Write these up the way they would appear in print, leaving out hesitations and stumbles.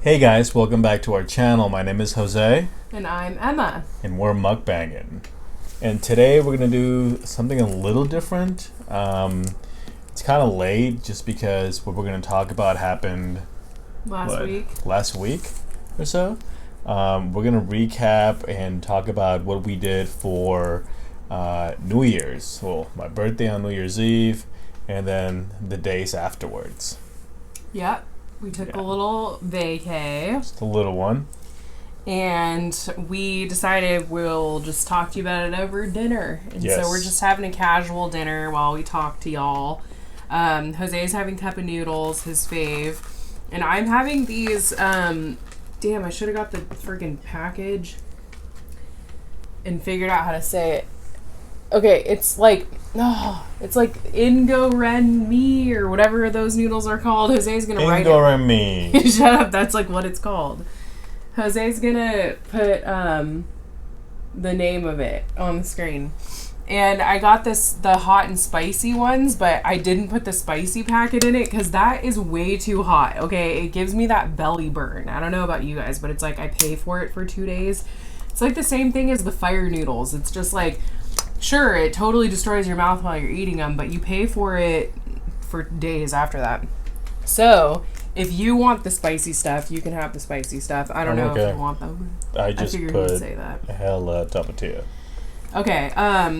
Hey guys, welcome back to our channel. My name is Jose. And I'm Emma. And we're mukbanging. And today we're going to do something a little different. It's kind of late just because what we're going to talk about happened last week or so. We're going to recap and talk about what we did for New Year's. Well, my birthday on New Year's Eve and then the days afterwards. Yep. We took a little vacay. Just a little one. And we decided we'll just talk to you about it over dinner. And yes. So we're just having a casual dinner while we talk to y'all. Jose's having cup of noodles, his fave. And I'm having these, damn, I should have got the freaking package and figured out how to say it. Okay, it's like Indomie or whatever those noodles are called. Jose's gonna write it. Indomie. Shut up, that's like what it's called. Jose's gonna put the name of it on the screen. And I got the hot and spicy ones, but I didn't put the spicy packet in it because that is way too hot. Okay, it gives me that belly burn. I don't know about you guys, but it's like I pay for it for 2 days. It's like the same thing as the fire noodles. It's just like, sure, it totally destroys your mouth while you're eating them, but you pay for it for days after that. So, if you want the spicy stuff, you can have the spicy stuff. I don't know if you want them. I figured you'd say that. Hella tortilla. Okay,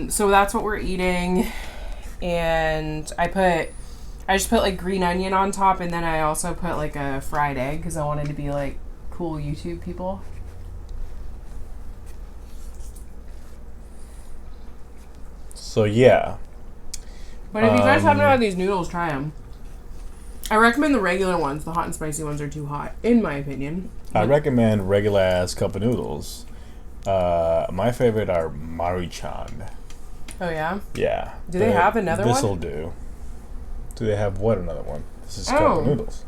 so that's what we're eating, and I just put like green onion on top, and then I also put like a fried egg because I wanted to be like cool YouTube people. So yeah. But if you guys haven't had these noodles, try them. I recommend the regular ones. The hot and spicy ones are too hot, in my opinion. I recommend regular ass cup of noodles. My favorite are Maruchan. Oh yeah? Yeah. Do they have another one? This'll do. Do they have what another one? This is cup of noodles.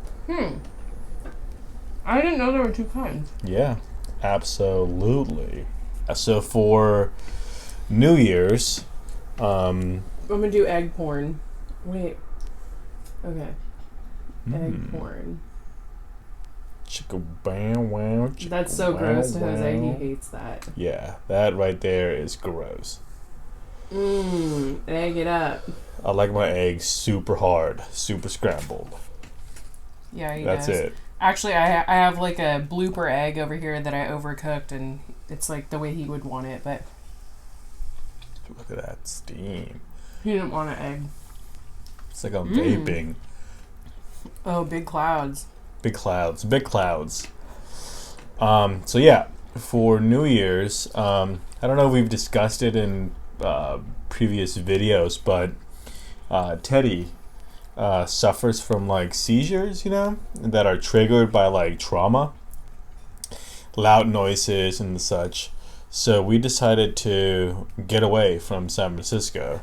I didn't know there were 2 kinds. Yeah. Absolutely. So for New Year's, I'm gonna do egg porn. Wait. Okay. Egg porn. Chicka bam wow. That's so gross to Jose. He hates that. Yeah, that right there is gross. Egg it up. I like my eggs super hard, super scrambled. Yeah, he does. That's it. Actually, I have like a blooper egg over here that I overcooked, and it's like the way he would want it, but look at that steam. He didn't want an egg. It's like I'm vaping. Oh, big clouds. Big clouds. Big clouds. So yeah, for New Year's, I don't know if we've discussed it in previous videos, but Teddy suffers from like seizures, you know, that are triggered by like trauma, loud noises and such. So we decided to get away from San Francisco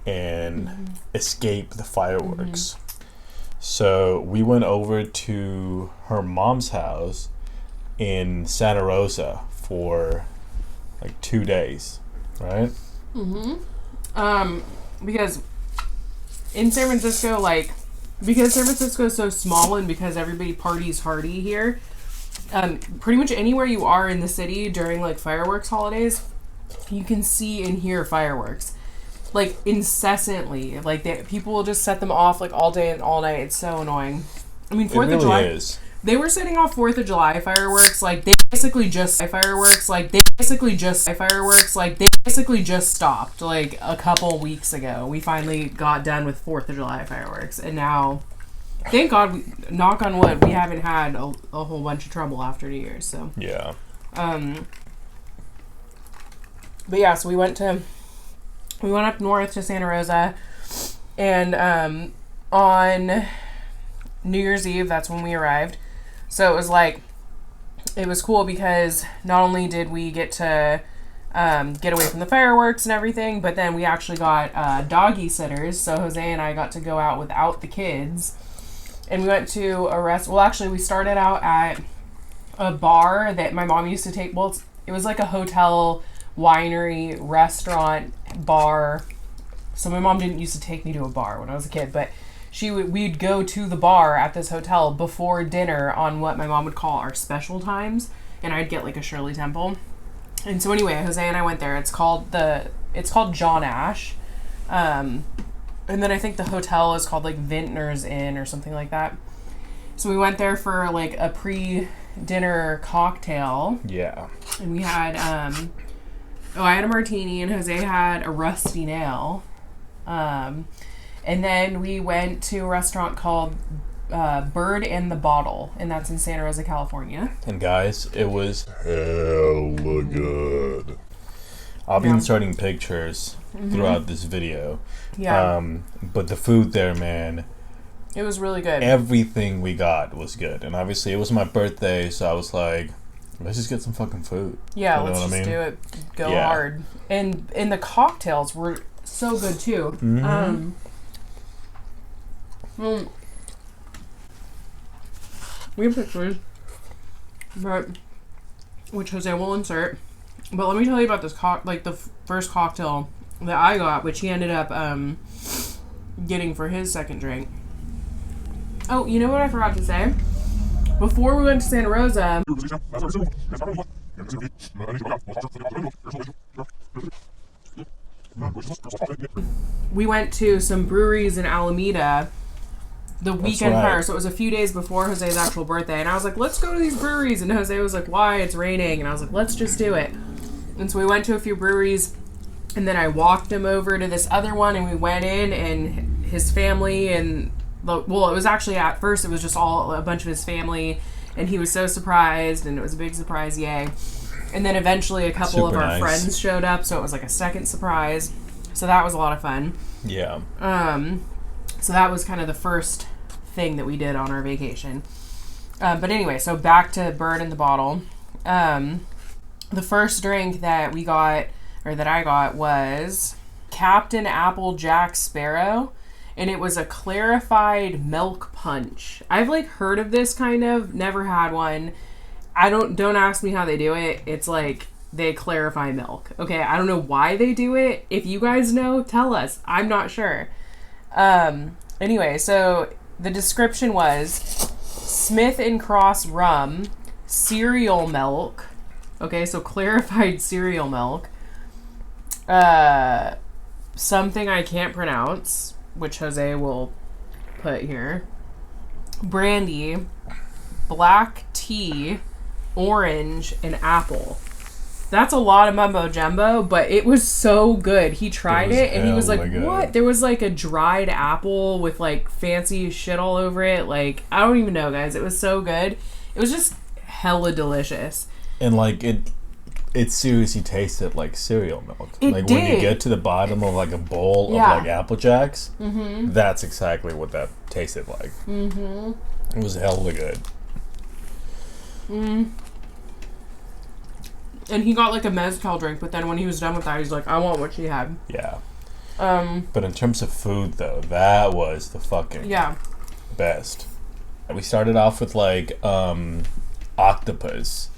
and escape the fireworks. So we went over to her mom's house in Santa Rosa for like 2 days, right? Because in San Francisco, because San Francisco is so small and because everybody parties hardy here, pretty much anywhere you are in the city during like fireworks holidays, you can see and hear fireworks like incessantly. Like people will just set them off like all day and all night. It's so annoying. I mean, 4th of July is. They were setting off 4th of July fireworks like they basically just stopped like a couple weeks ago. We finally got done with 4th of July fireworks, and now thank God, knock on wood, we haven't had a whole bunch of trouble after New Year's. So yeah. But yeah, so we went up north to Santa Rosa, and on New Year's Eve, that's when we arrived. So it was cool because not only did we get to get away from the fireworks and everything, but then we actually got doggy sitters. So Jose and I got to go out without the kids. And we went to we started out at a bar that my mom used to take. Well, it was like a hotel, winery, restaurant, bar. So my mom didn't used to take me to a bar when I was a kid, but we'd go to the bar at this hotel before dinner on what my mom would call our special times, and I'd get like a Shirley Temple. And so anyway, Jose and I went there. It's called John Ash. And then I think the hotel is called like Vintners Inn or something like that. So we went there for like a pre-dinner cocktail. Yeah. And we had I had a martini and Jose had a rusty nail. And then we went to a restaurant called Bird in the Bottle, and that's in Santa Rosa, California. And guys, it was hella good. I'll be inserting pictures throughout this video. Yeah. But the food there, man, it was really good. Everything we got was good. And obviously it was my birthday, so I was like, let's just get some fucking food. Yeah, let's just do it. Go hard. And the cocktails were so good too. We have pictures, which Jose will insert. But let me tell you about this the first cocktail that I got, which he ended up getting for his second drink. Oh, you know what I forgot to say? Before we went to Santa Rosa, we went to some breweries in Alameda the weekend prior. So it was a few days before Jose's actual birthday. And I was like, let's go to these breweries. And Jose was like, why? It's raining. And I was like, let's just do it. And so we went to a few breweries. And then I walked him over to this other one. And we went in, and his family and... Well, it was actually at first, it was just a bunch of his family. And he was so surprised. And it was a big surprise, yay. And then eventually a couple of our friends showed up. So it was like a second surprise. So that was a lot of fun. Yeah. So that was kind of the first thing that we did on our vacation. But anyway, so back to Bird in the Bottle. The first drink that we got, or that I got, was Captain Apple Jack Sparrow. And it was a clarified milk punch. I've like heard of this kind of, never had one. Don't ask me how they do it. It's like they clarify milk. Okay, I don't know why they do it. If you guys know, tell us. I'm not sure. Anyway, so the description was Smith & Cross rum, cereal milk. Okay, so clarified cereal milk. Something I can't pronounce, which Jose will put here. Brandy, black tea, orange, and apple. That's a lot of mumbo jumbo, but it was so good. He tried it and he was like, what? There was like a dried apple with like fancy shit all over it. Like, I don't even know, guys. It was so good. It was just hella delicious. And like it seriously tasted like cereal milk. It like did. When you get to the bottom of like a bowl of like Apple Jacks, that's exactly what that tasted like. It was hella good. And he got like a mezcal drink, but then when he was done with that, he's like, I want what she had. Yeah. But in terms of food, though, that was the fucking best. We started off with like octopus,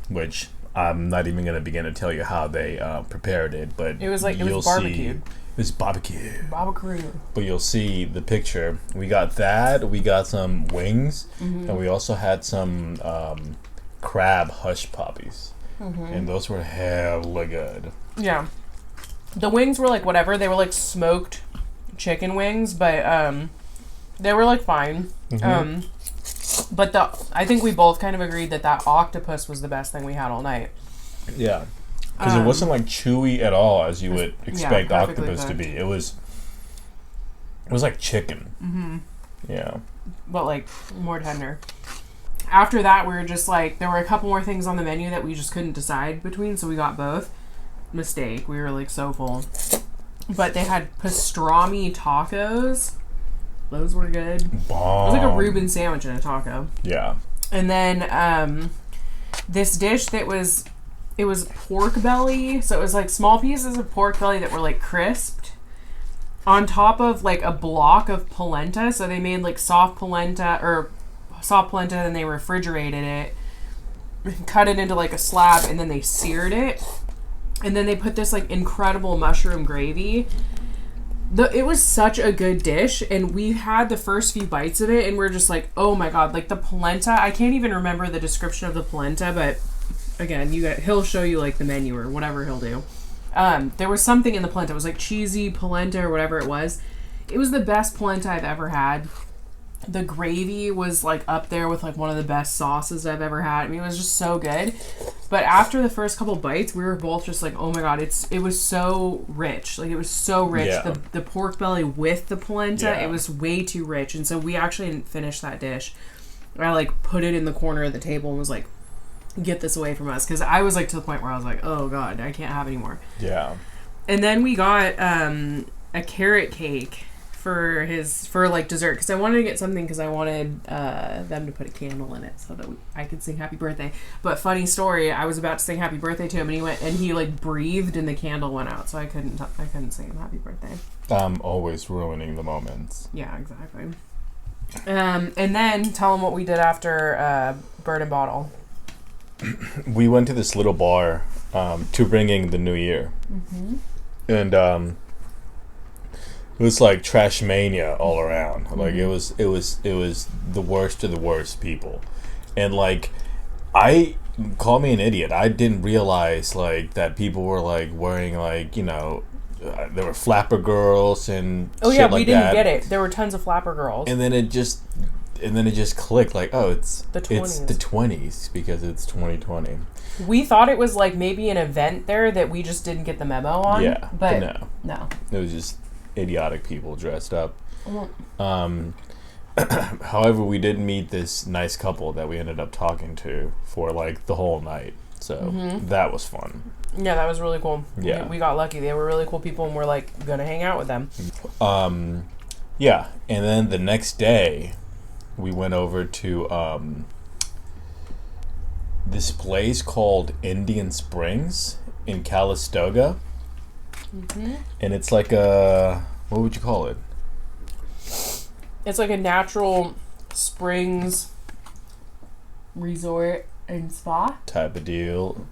which I'm not even gonna begin to tell you how they prepared it, but it was like it was barbecued. It was barbecue. Barbecue. But you'll see the picture. We got that. We got some wings, and we also had some crab hush puppies, and those were hella good. Yeah, the wings were like whatever. They were like smoked chicken wings, but they were like fine. But I think we both kind of agreed that octopus was the best thing we had all night. Yeah, because it wasn't like chewy at all as you would expect octopus to be. It was like chicken. Yeah, but like more tender. After that, we were just like, there were a couple more things on the menu that we just couldn't decide between, so we got both. Mistake. We were like so full. But they had pastrami tacos. Those were good. Bomb. It was like a Reuben sandwich and a taco. Yeah. And then this dish it was pork belly. So it was like small pieces of pork belly that were like crisped on top of like a block of polenta. So they made like soft polenta, and they refrigerated it, cut it into like a slab, and then they seared it. And then they put this like incredible mushroom gravy. It was such a good dish, and we had the first few bites of it, and we're just like, oh my god, like the polenta. I can't even remember the description of the polenta, but again, he'll show you like the menu or whatever he'll do. There was something in the polenta. It was like cheesy polenta or whatever it was. It was the best polenta I've ever had. The gravy was like up there with like one of the best sauces I've ever had. I mean, it was just so good. But after the first couple bites, we were both just like, oh my god, it was so rich. Like, it was so rich. Yeah. The pork belly with the polenta, Yeah. it was way too rich. And so we actually didn't finish that dish. I like put it in the corner of the table and was like, get this away from us. Because I was like to the point where I was like, oh god, I can't have any more. Yeah. And then we got a carrot cake for like dessert, because I wanted to get something because I wanted them to put a candle in it so that I could sing happy birthday. But funny story, I was about to sing happy birthday to him, and he like breathed and the candle went out, so I couldn't sing him happy birthday. Always ruining the moments. Yeah, exactly. And then tell him what we did after Bird and Bottle. We went to this little bar to bring in the new year. Mm-hmm. And it was like trash mania all around. Mm-hmm. Like it was the worst of the worst people. And like, call me an idiot, I didn't realize like that people were like wearing like, you know, there were flapper girls and oh shit yeah, like we didn't that. get it. There were tons of flapper girls. And then it just clicked like, oh, it's The 20s. It's the 20s because it's 2020. We thought it was like maybe an event there that we just didn't get the memo on. Yeah, but no. It was just idiotic people dressed up. Mm. However, we did meet this nice couple that we ended up talking to for like the whole night. So that was fun. Yeah, that was really cool. Yeah. We got lucky. They were really cool people, and we're like gonna hang out with them. Yeah, and then the next day we went over to this place called Indian Springs in Calistoga. And it's like a, what would you call it? It's like a natural springs resort and spa Type of deal.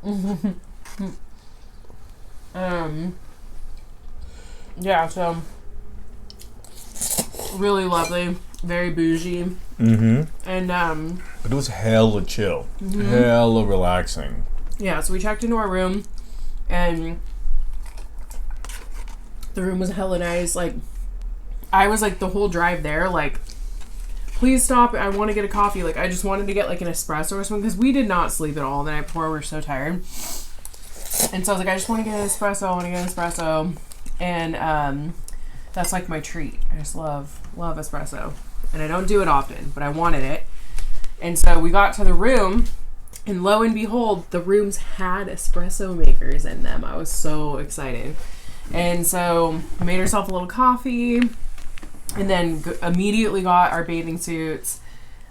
Yeah, so really lovely, very bougie. And But it was hella chill. Hella relaxing. yeah, so we checked into our room, and the room was hella nice. Like, I was like the whole drive there, like, please stop, I want to get a coffee. Like, I just wanted to get like an espresso or something, because we did not sleep at all the night before. We were so tired. And so I was like, I just want to get an espresso. And that's like my treat. I just love espresso. And I don't do it often, but I wanted it. And so we got to the room, and lo and behold, the rooms had espresso makers in them. I was so excited. And so I made herself a little coffee, and then immediately got our bathing suits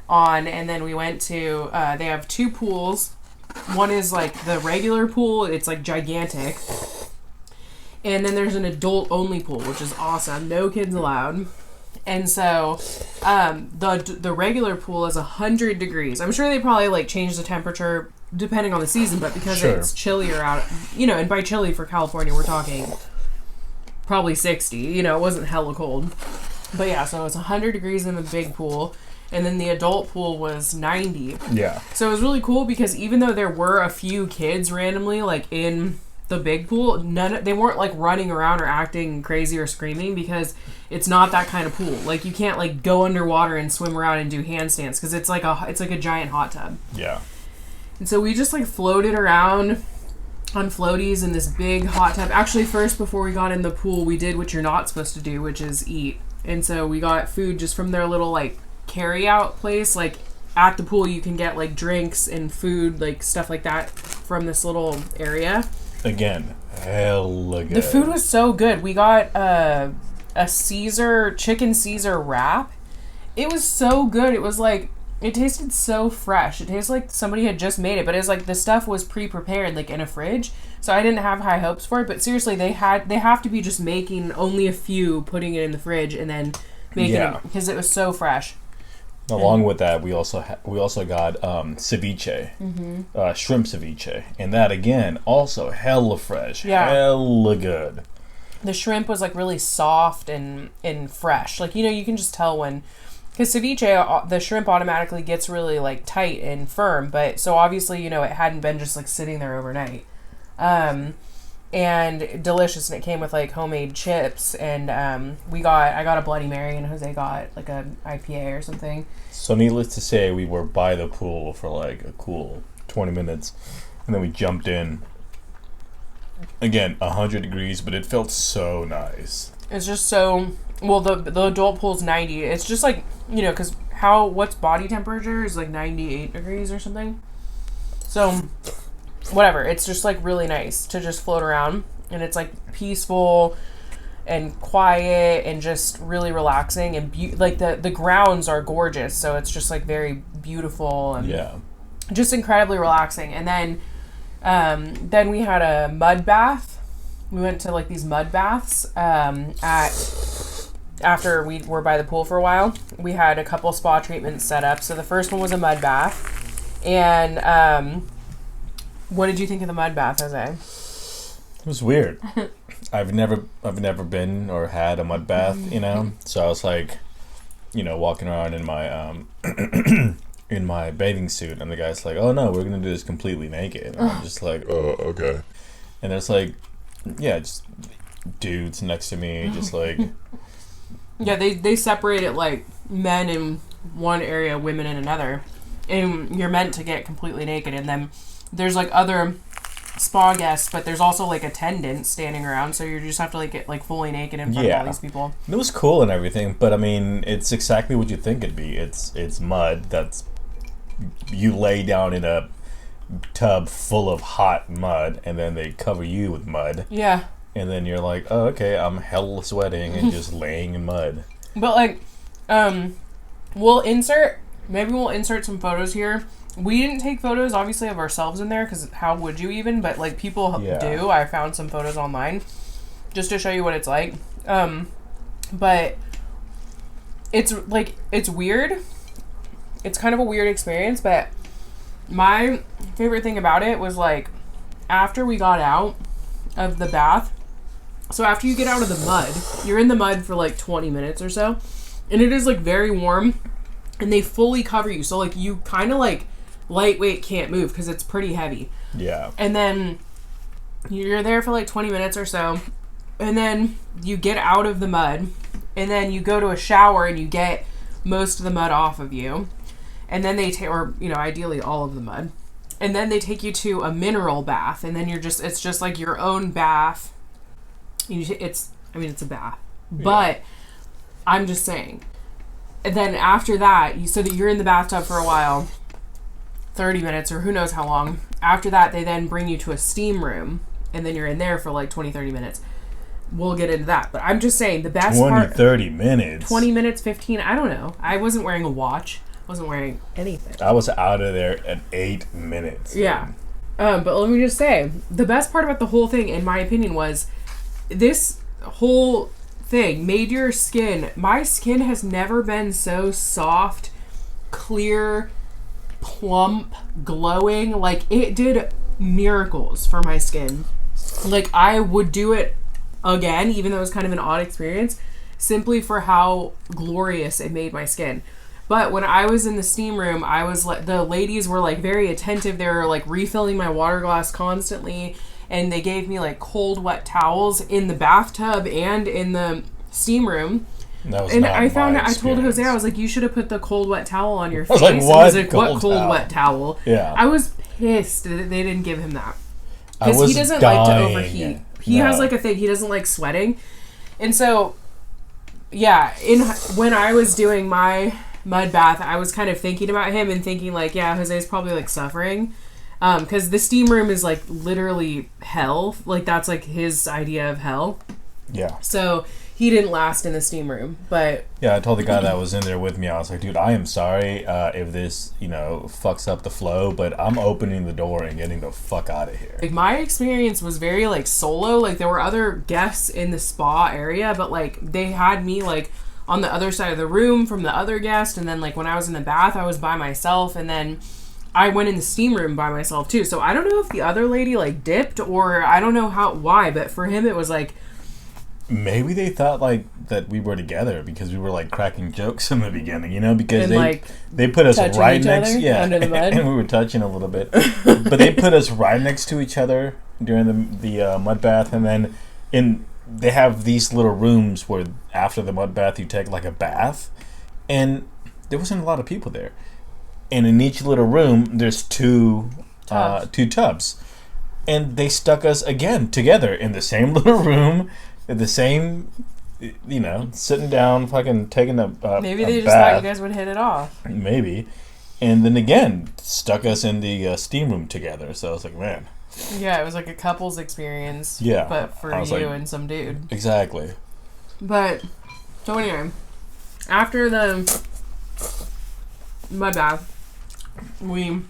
on. And then we went to, they have two pools. One is like the regular pool. It's like gigantic. And then there's an adult only pool, which is awesome. No kids allowed. And so the regular pool is 100 degrees. I'm sure they probably like change the temperature depending on the season, but because it's chillier out, you know, and by chilly for California, we're talking probably 60, you know, it wasn't hella cold. But yeah, so it's 100 degrees in the big pool, and then the adult pool was 90. Yeah. So it was really cool because even though there were a few kids randomly like in the big pool, they weren't like running around or acting crazy or screaming, because it's not that kind of pool. Like, you can't like go underwater and swim around and do handstands, because it's like a giant hot tub. Yeah. And so we just like floated around on floaties in this big hot tub. Actually, first, before we got in the pool, we did what you're not supposed to do, which is eat. And so we got food just from their little like carry out place. Like, at the pool you can get like drinks and food, like stuff like that, from this little area. Again, hella good. The food was so good. We got a chicken Caesar wrap. It was so good. It was like, it tasted so fresh. It tastes like somebody had just made it, but it was like the stuff was pre-prepared, like in a fridge. So I didn't have high hopes for it, but seriously, they have to be just making only a few, putting it in the fridge, and then making it, because it was so fresh. Along with that, we also got ceviche, shrimp ceviche, and that again also hella fresh, hella good. the shrimp was like really soft and fresh. Like, you know, you can just tell when, because ceviche, the shrimp automatically gets really like tight and firm. But so obviously, you know, it hadn't been just like sitting there overnight. And delicious. And it came with like homemade chips. And I got a Bloody Mary and Jose got like a IPA or something. So needless to say, we were by the pool for like a cool 20 minutes. And then we jumped in. Again, 100 degrees, but it felt so nice. It's just so... Well, the adult pool's 90. It's just like, you know, because what's body temperature is like 98 degrees or something. So, whatever. It's just like really nice to just float around. And it's like peaceful and quiet and just really relaxing. And like the grounds are gorgeous. So it's just like very beautiful and just incredibly relaxing. And then we had a mud bath. We went to like these mud baths after we were by the pool for a while. We had a couple spa treatments set up. So the first one was a mud bath. And what did you think of the mud bath, Jose? It was weird. I've never been or had a mud bath, you know. So I was like, you know, walking around in my in my bathing suit, and the guy's like, "Oh no, we're gonna do this completely naked." And I'm just like, "Oh, okay." And there's like, yeah, just dudes next to me, just like. Yeah, they separate it like men in one area, women in another, and you're meant to get completely naked. And then there's like other spa guests, but there's also like attendants standing around, so you just have to like get like fully naked in front of all these people. It was cool and everything, but I mean, it's exactly what you think it'd be. It's mud that's. You lay down in a tub full of hot mud, and then they cover you with mud. Yeah. And then you're like, oh, okay, I'm hella sweating and just laying in mud. But like, we'll insert some photos here. We didn't take photos, obviously, of ourselves in there, because how would you even? But like, people do. I found some photos online just to show you what it's like. But it's like, it's weird. It's kind of a weird experience, but my favorite thing about it was like after we got out of the bath. So after you get out of the mud, you're in the mud for like 20 minutes or so, and it is like very warm, and they fully cover you. So like you kind of like lightweight can't move because it's pretty heavy. Yeah. And then you're there for like 20 minutes or so, and then you get out of the mud, and then you go to a shower and you get most of the mud off of you. And then they take, or, you know, ideally all of the mud. And then they take you to a mineral bath. And then it's just like your own bath. It's a bath. Yeah. But I'm just saying. And then after that, so that you're in the bathtub for a while, 30 minutes or who knows how long. After that, they then bring you to a steam room. And then you're in there for like 20, 30 minutes. We'll get into that. But I'm just saying, the best 30 minutes? 20 minutes, 15, I don't know. I wasn't wearing a watch. Wasn't wearing anything. I was out of there at 8 minutes. Yeah. But let me just say, the best part about the whole thing, in my opinion, was this whole thing made your skin... My skin has never been so soft, clear, plump, glowing. Like, it did miracles for my skin. Like, I would do it again, even though it was kind of an odd experience, simply for how glorious it made my skin. But when I was in the steam room, I was like, the ladies were like very attentive. They were like refilling my water glass constantly, and they gave me like cold, wet towels in the bathtub and in the steam room. And I found out, I told Jose, I was like, you should have put the cold, wet towel on your face. I was like, what? He was like, what cold, wet towel? Yeah. I was pissed that they didn't give him that. Because he doesn't like to overheat. He has like a thing, he doesn't like sweating. And so, yeah, when I was doing my mud bath, I was kind of thinking about him and thinking like, yeah, Jose's probably like suffering, because the steam room is like literally hell. Like that's like his idea of hell. Yeah. So he didn't last in the steam room, but yeah, I told the guy that was in there with me, I was like, dude, I am sorry if this, you know, fucks up the flow, but I'm opening the door and getting the fuck out of here. Like my experience was very like solo. Like there were other guests in the spa area, but like they had me like on the other side of the room from the other guest, and then like when I was in the bath, I was by myself, and then I went in the steam room by myself too. So I don't know if the other lady like dipped, or I don't know why, but for him it was like maybe they thought like that we were together because we were like cracking jokes in the beginning, you know, because And, they put us touching right each next, other under the mud. and we were touching a little bit, but they put us right next to each other during the mud bath, and then they have these little rooms where after the mud bath you take like a bath, and there wasn't a lot of people there, and in each little room there's two tubs, and they stuck us again together in the same little room. The same, you know, sitting down, fucking taking a maybe they just bath. thought you guys would hit it off. Maybe. And then again, stuck us in the steam room together. So I was like, man. Yeah, it was like a couple's experience. Yeah. But for you and some dude. Exactly. But, so anyway, after the mud bath, we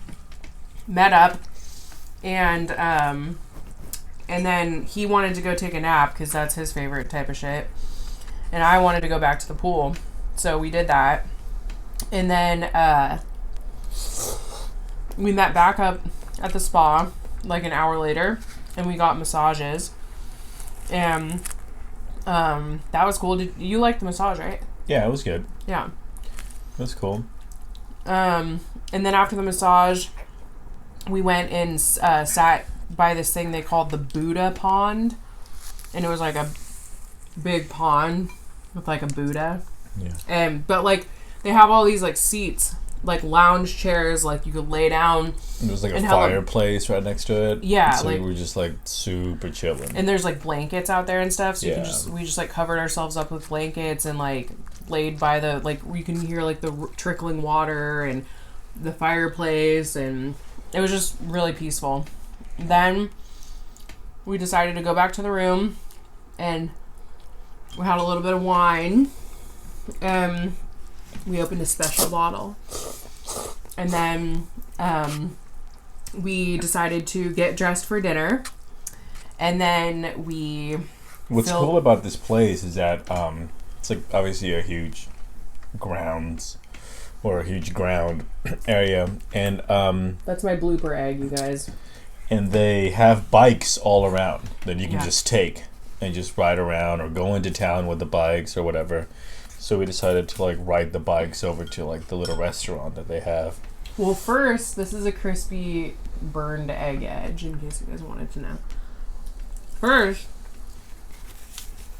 met up, and then he wanted to go take a nap because that's his favorite type of shit. And I wanted to go back to the pool. So we did that. And then we met back up at the spa like an hour later. And we got massages. And that was cool. Did you like the massage, right? Yeah, it was good. Yeah. It was cool. And then after the massage, we went and sat by this thing they called the Buddha pond, and it was like a big pond with like a Buddha. Yeah. But like they have all these like seats, like lounge chairs, like you could lay down. There was like a fireplace right next to it. Yeah, so like, we were just like super chilling. And there's like blankets out there and stuff, so yeah. we just like covered ourselves up with blankets and like laid by the, like you can hear like the trickling water and the fireplace, and it was just really peaceful. Then we decided to go back to the room, and we had a little bit of wine. We opened a special bottle, and then we decided to get dressed for dinner, and then What's cool about this place is that it's like obviously a huge grounds or a huge ground area, and that's my blooper egg, you guys. And they have bikes all around that you can just take and just ride around or go into town with the bikes or whatever. So we decided to like ride the bikes over to like the little restaurant that they have. Well, first, this is a crispy burned egg edge, in case you guys wanted to know. First,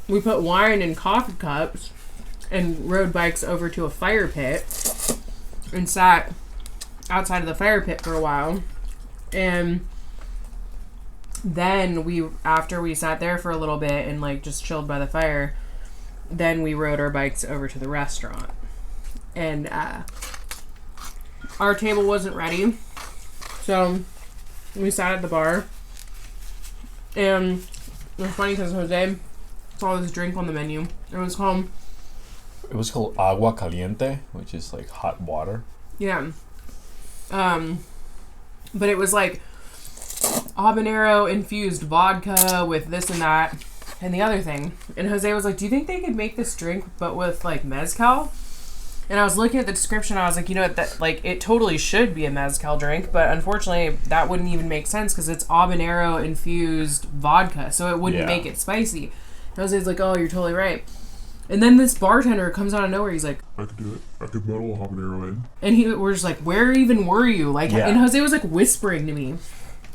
we put wine in coffee cups and rode bikes over to a fire pit and sat outside of the fire pit for a while. And then after we sat there for a little bit and like just chilled by the fire, then we rode our bikes over to the restaurant. And our table wasn't ready, so we sat at the bar. And it was funny because Jose saw this drink on the menu. It was called Agua Caliente, which is like hot water. Yeah. But it was like habanero infused vodka with this and that and the other thing. And Jose was like, do you think they could make this drink but with like mezcal? And I was looking at the description, I was like, you know what, that like it totally should be a mezcal drink, but unfortunately that wouldn't even make sense because it's habanero infused vodka, so it wouldn't make it spicy. And Jose's like, oh, you're totally right. And then this bartender comes out of nowhere. He's like, I could do it. I could muddle a habanero in. And we're just like, where even were you? Like, and Jose was like whispering to me.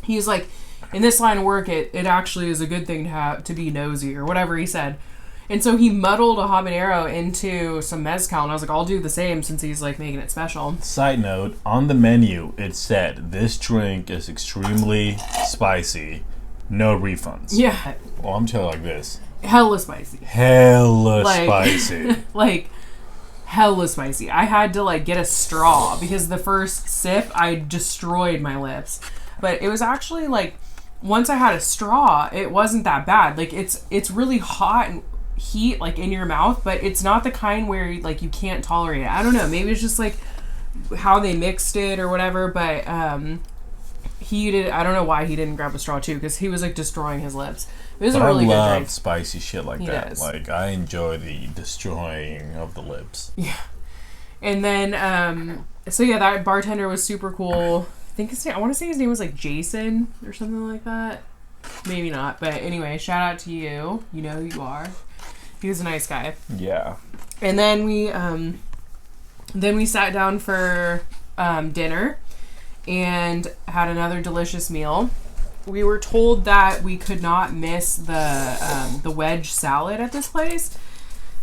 He's like, in this line of work, it actually is a good thing to be nosy or whatever he said. And so he muddled a habanero into some mezcal, and I was like, I'll do the same since he's like making it special. Side note, on the menu it said this drink is extremely spicy, no refunds. Yeah. Well, I'm telling you like this. Hella spicy. Hella spicy. Like, hella spicy. I had to like get a straw because the first sip I destroyed my lips. But it was actually like, once I had a straw, it wasn't that bad. Like it's really hot and heat like in your mouth, but it's not the kind where like you can't tolerate it. I don't know, maybe it's just like how they mixed it or whatever, but he did. I don't know why he didn't grab a straw too, because he was like destroying his lips. It was a really good drink. I love spicy shit like that. Does. Like I enjoy the destroying of the lips. Yeah. And then so yeah, that bartender was super cool. I think I want to say his name was like Jason or something like that. Maybe not, but anyway, shout out to you. You know who you are. He was a nice guy. Yeah. And then we sat down for dinner and had another delicious meal. We were told that we could not miss the wedge salad at this place,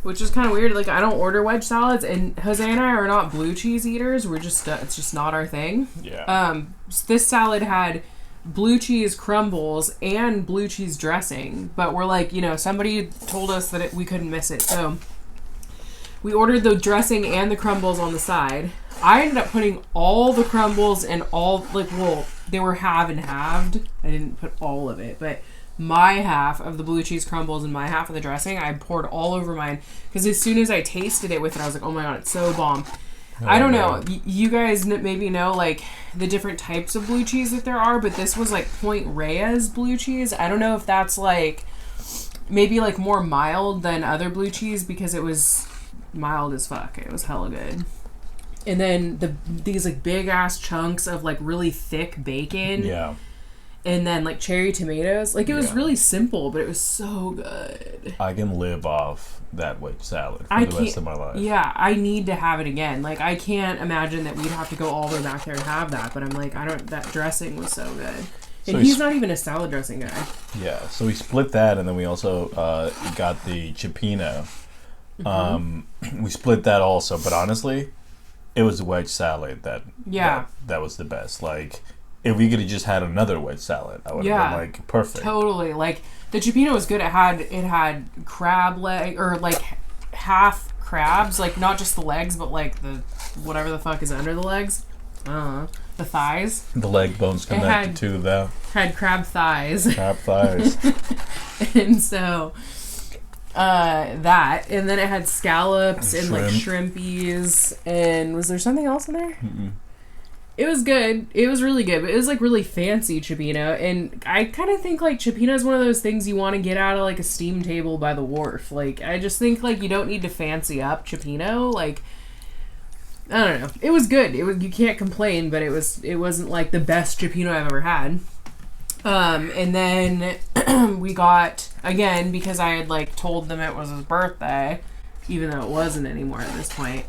which is kind of weird. Like, I don't order wedge salads, and Jose and I are not blue cheese eaters. We're just it's just not our thing. Yeah. This salad had blue cheese crumbles and blue cheese dressing, but we're like, somebody told us that we couldn't miss it, so we ordered the dressing and the crumbles on the side. I ended up putting all the crumbles and they were half and halved. I didn't put all of it, but my half of the blue cheese crumbles and my half of the dressing, I poured all over mine, because as soon as I tasted it with it, I was like, oh my god, it's so bomb. I don't know. You guys maybe know, like, the different types of blue cheese that there are, but this was, like, Point Reyes blue cheese. I don't know if that's, like, maybe, like, more mild than other blue cheese, because it was mild as fuck. It was hella good. And then these, like, big-ass chunks of, like, really thick bacon. Yeah. And then, like, cherry tomatoes. Like, it was really simple, but it was so good. I can live off that wedge salad for the rest of my life. Yeah, I need to have it again. Like, I can't imagine that we'd have to go all the way back there and have that, but I'm like, that dressing was so good. And So he's not even a salad dressing guy. Yeah, so we split that, and then we also got the cioppino. We split that also, but honestly, it was the wedge salad that was the best. Like, if we could have just had another wedge salad, I would have been like perfect. Totally. Like, the cioppino was good. It had crab leg, or like half crabs, like not just the legs, but like the whatever the fuck is under the legs. The thighs. The leg bones connected to the had crab thighs. Crab thighs. And so that, and then it had scallops and like shrimpies, and was there something else in there? Mm-mm. It was good. It was really good, but it was like really fancy cioppino, and I kind of think like cioppino is one of those things you want to get out of like a steam table by the wharf. Like, I just think like you don't need to fancy up cioppino. Like, I don't know. It was good. You can't complain, but it wasn't like the best cioppino I've ever had. And then we got, again, because I had like told them it was his birthday, even though it wasn't anymore at this point.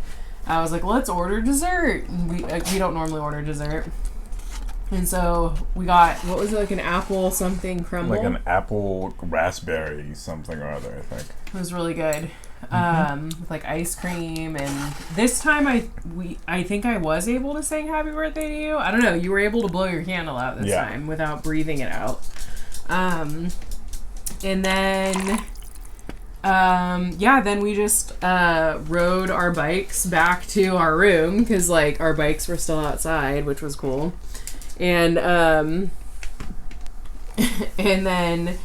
I was like, let's order dessert. And we don't normally order dessert. And so we got, what was it, like an apple something crumble? Like an apple raspberry something or other, I think. It was really good. With like ice cream, and this time I think I was able to sing happy birthday to you. I don't know, you were able to blow your candle out this time without breathing it out. And then then we just rode our bikes back to our room, because like our bikes were still outside, which was cool. And and then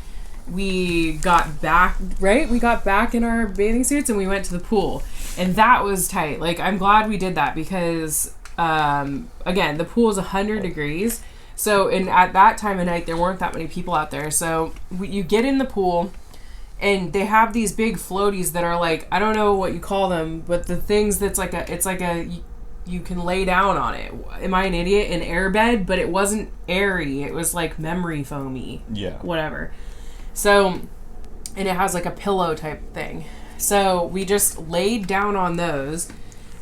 we got back in our bathing suits, and we went to the pool, and that was tight. Like, I'm glad we did that, because again, the pool is 100 degrees, so at that time of night there weren't that many people out there. So you get in the pool, and they have these big floaties that are like, I don't know what you call them, but the things that's like you can lay down on it. Am I an idiot? An airbed, but it wasn't airy. It was like memory foamy. Yeah. Whatever. So, and it has like a pillow type thing. So we just laid down on those,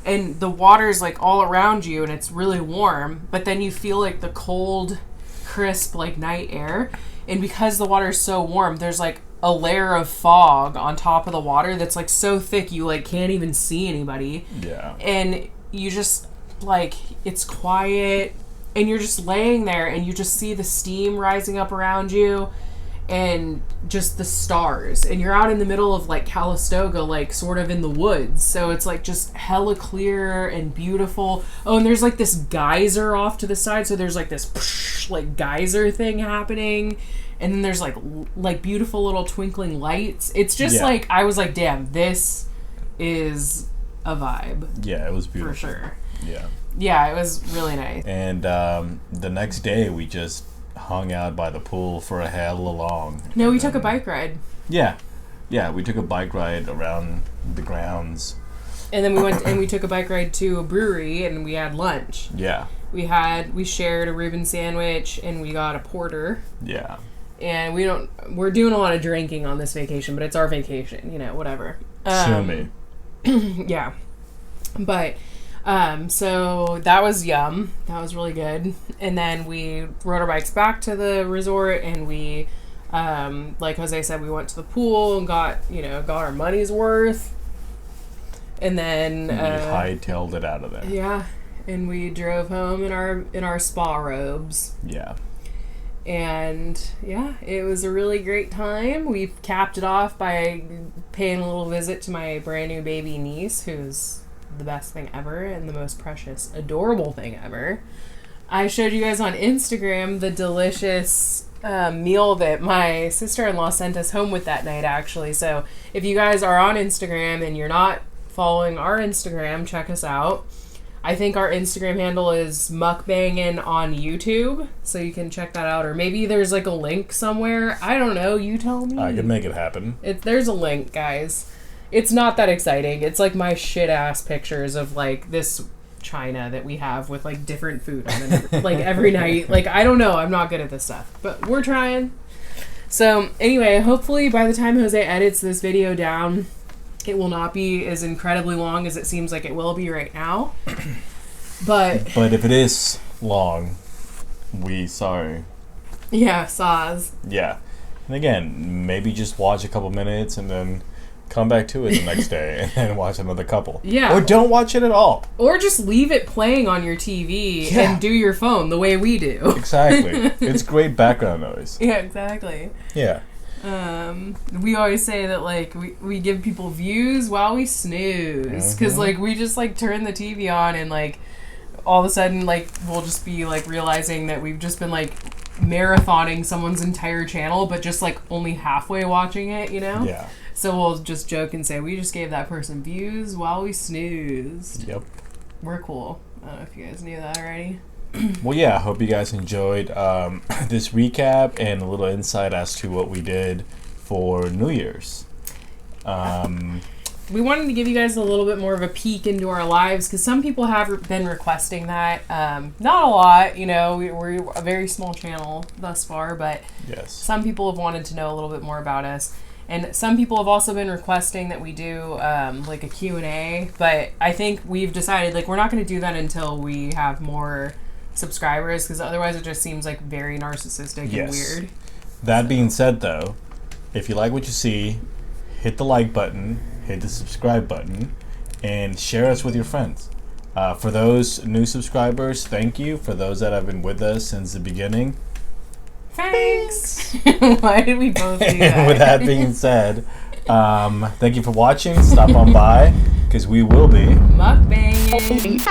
and the water's like all around you, and it's really warm, but then you feel like the cold, crisp, like night air. And because the water is so warm, there's like a layer of fog on top of the water that's like so thick you like can't even see anybody. Yeah. And you just like, it's quiet, and you're just laying there, and you just see the steam rising up around you, and just the stars, and you're out in the middle of like Calistoga, like sort of in the woods, so it's like just hella clear and beautiful. Oh, and there's like this geyser off to the side, so there's like this like geyser thing happening, and then there's like beautiful little twinkling lights. It's just like, I was like, damn, this is a vibe. Yeah, it was beautiful. For sure. Yeah, it was really nice. And the next day we just hung out by the pool for a hell long. No, we took a bike ride. Yeah, we took a bike ride around the grounds. And then we went and we took a bike ride to a brewery, and we had lunch. Yeah. We shared a Reuben sandwich, and we got a porter. Yeah. and we're doing a lot of drinking on this vacation, but it's our vacation, you know, whatever. Sue me. Yeah. But, so that was yum. That was really good. And then we rode our bikes back to the resort, and we, like Jose said, we went to the pool and got our money's worth. And then we hightailed it out of there. Yeah. And we drove home in our spa robes. Yeah. And yeah, it was a really great time. We capped it off by paying a little visit to my brand new baby niece, who's the best thing ever and the most precious, adorable thing ever. I showed you guys on Instagram the delicious meal that my sister-in-law sent us home with that night, actually. So if you guys are on Instagram and you're not following our Instagram, check us out. I think our Instagram handle is Mukbangin' on YouTube, so you can check that out. Or maybe there's like a link somewhere. I don't know. You tell me. I can make it happen. There's a link, guys. It's not that exciting. It's like my shit-ass pictures of like this china that we have with like different food on it, like every night. Like, I don't know. I'm not good at this stuff, but we're trying. So anyway, hopefully by the time Jose edits this video down, it will not be as incredibly long as it seems like it will be right now. But if it is long, we sorry. Yeah, saws. Yeah. And again, maybe just watch a couple minutes and then come back to it the next day and watch another couple. Yeah. Or don't watch it at all. Or just leave it playing on your TV and do your phone the way we do. Exactly. It's great background noise. Yeah, exactly. Yeah. We always say that like we give people views while we snooze, because like we just like turn the TV on and like all of a sudden like we'll just be like realizing that we've just been like marathoning someone's entire channel, but just like only halfway watching it, you know? Yeah. So we'll just joke and say we just gave that person views while we snoozed. Yep. We're cool. I don't know if you guys knew that already. Well, yeah, I hope you guys enjoyed this recap and a little insight as to what we did for New Year's. We wanted to give you guys a little bit more of a peek into our lives, because some people have been requesting that. Not a lot, you know, we're a very small channel thus far, but yes, some people have wanted to know a little bit more about us. And some people have also been requesting that we do like a Q&A, but I think we've decided like we're not going to do that until we have more subscribers, because otherwise it just seems like very narcissistic and weird. That being said, though, if you like what you see, hit the like button, hit the subscribe button, and share us with your friends. For those new subscribers, thank you. For those that have been with us since the beginning, thanks. Why did we both do that? With that being said, thank you for watching. Stop on by, because we will be mukbanging.